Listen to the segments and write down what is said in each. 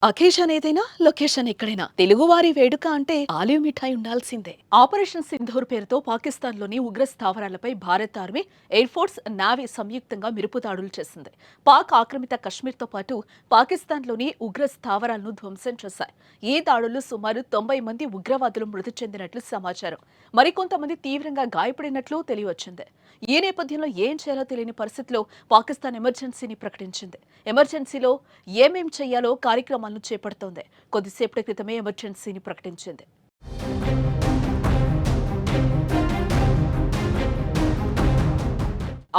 Occasion ఏదైనా location ఎక్కడైనా తెలుగువారి వేడుక అంటే ఆలివ్ మిఠాయి ఉండాల్సిందే. ఆపరేషన్ సింధూర్ పేరుతో పాకిస్తాన్లోని ఉగ్ర స్థావరాలపై Bharat army, air force, navy సంయుక్తంగా మిరుపు దాడులు చేసింది. పాక్ ఆక్రమిత కశ్మీర్తో పాటు పాకిస్తాన్లోని ఉగ్ర స్థావరాలను ధ్వంసం చేశాయి. ఈ దాడుల్లో సుమారు 90 మంది ఉగ్రవాదులు మృతి చెందినట్లు సమాచారం. మరికొంతమంది తీవ్రంగా గాయపడినట్లు తెలియవచ్చింది. ఈ నేపథ్యంలో ఏం చేయాలో తెలియని పరిస్థితిలో పాకిస్తాన్ ఎమర్జెన్సీని ప్రకటించింది. ఎమర్జెన్సీలో ఏమేం చేయాలో కార్యక్రమాలను చేపడుతోంది. కొద్దిసేపటి క్రితమే ఎమర్జెన్సీని ప్రకటించింది.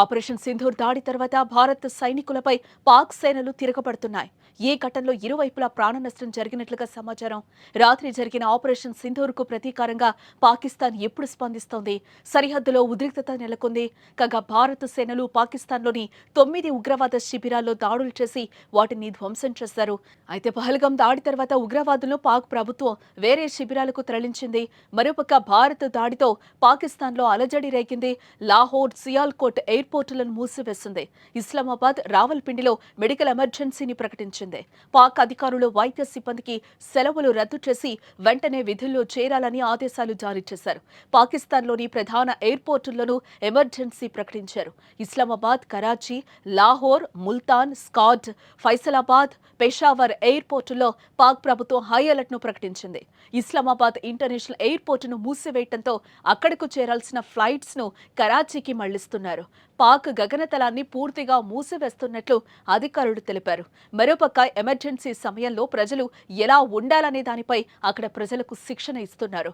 ఆపరేషన్ సింధూర్ దాడి తర్వాత భారత్ సైనికులపై పాక్ సేనలు తిరగబడుతున్నాయి. ఈ ఘటనలో ఇరువైపులా ప్రాణ నష్టం జరిగినట్లుగా సమాచారం. రాత్రి జరిగిన ఆపరేషన్ సింధూర్కు ప్రతీకారంగా పాకిస్తాన్ ఎప్పుడు స్పందిస్తోంది? సరిహద్దులో ఉద్రిక్తత నెలకొంది. కాగా భారత సేనలు పాకిస్తాన్లోని 9 ఉగ్రవాద శిబిరాల్లో దాడులు చేసి వాటిని ధ్వంసం చేశారు. అయితే పహల్గాం దాడి తర్వాత ఉగ్రవాదులను పాక్ ప్రభుత్వం వేరే శిబిరాలకు తరలించింది. మరోపక్క భారత్ దాడితో పాకిస్తాన్లో అలజడి రేగింది. లాహోర్, సియాల్కోట్ ఎయిర్పోర్టులను మూసివేసింది. ఇస్లామాబాద్, రావల్పిండిలో మెడికల్ ఎమర్జెన్సీని ప్రకటించింది. పాక్ అధికారులు వైద్య సిబ్బందికి సెలవులు రద్దు చేసి వెంటనే విధుల్లో చేరాలని ఆదేశాలు జారీ చేశారు. పాకిస్తాన్లోని ప్రధాన ఎయిర్పోర్టుల్లోనూ ఎమర్జెన్సీ ప్రకటించారు. ఇస్లామాబాద్, కరాచీ, లాహోర్, ముల్తాన్, స్కాడ్, ఫైసలాబాద్, పెషావర్ ఎయిర్పోర్టుల్లో పాక్ ప్రభుత్వం హై అలర్ట్ ను ప్రకటించింది. ఇస్లామాబాద్ ఇంటర్నేషనల్ ఎయిర్పోర్టును మూసివేయడంతో అక్కడకు చేరాల్సిన ఫ్లైట్స్ ను కరాచీకి మళ్లిస్తున్నారు. పాక్ గగనతలాన్ని పూర్తిగా మూసివేస్తున్నట్లు అధికారులు తెలిపారు. మరోపక్క ఎమర్జెన్సీ సమయంలో ప్రజలు ఎలా ఉండాలనే దానిపై అక్కడ ప్రజలకు శిక్షణ ఇస్తున్నారు.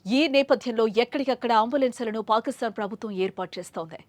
ఈ నేపథ్యంలో ఎక్కడికక్కడ అంబులెన్సులను పాకిస్తాన్ ప్రభుత్వం ఏర్పాటు చేస్తోంది.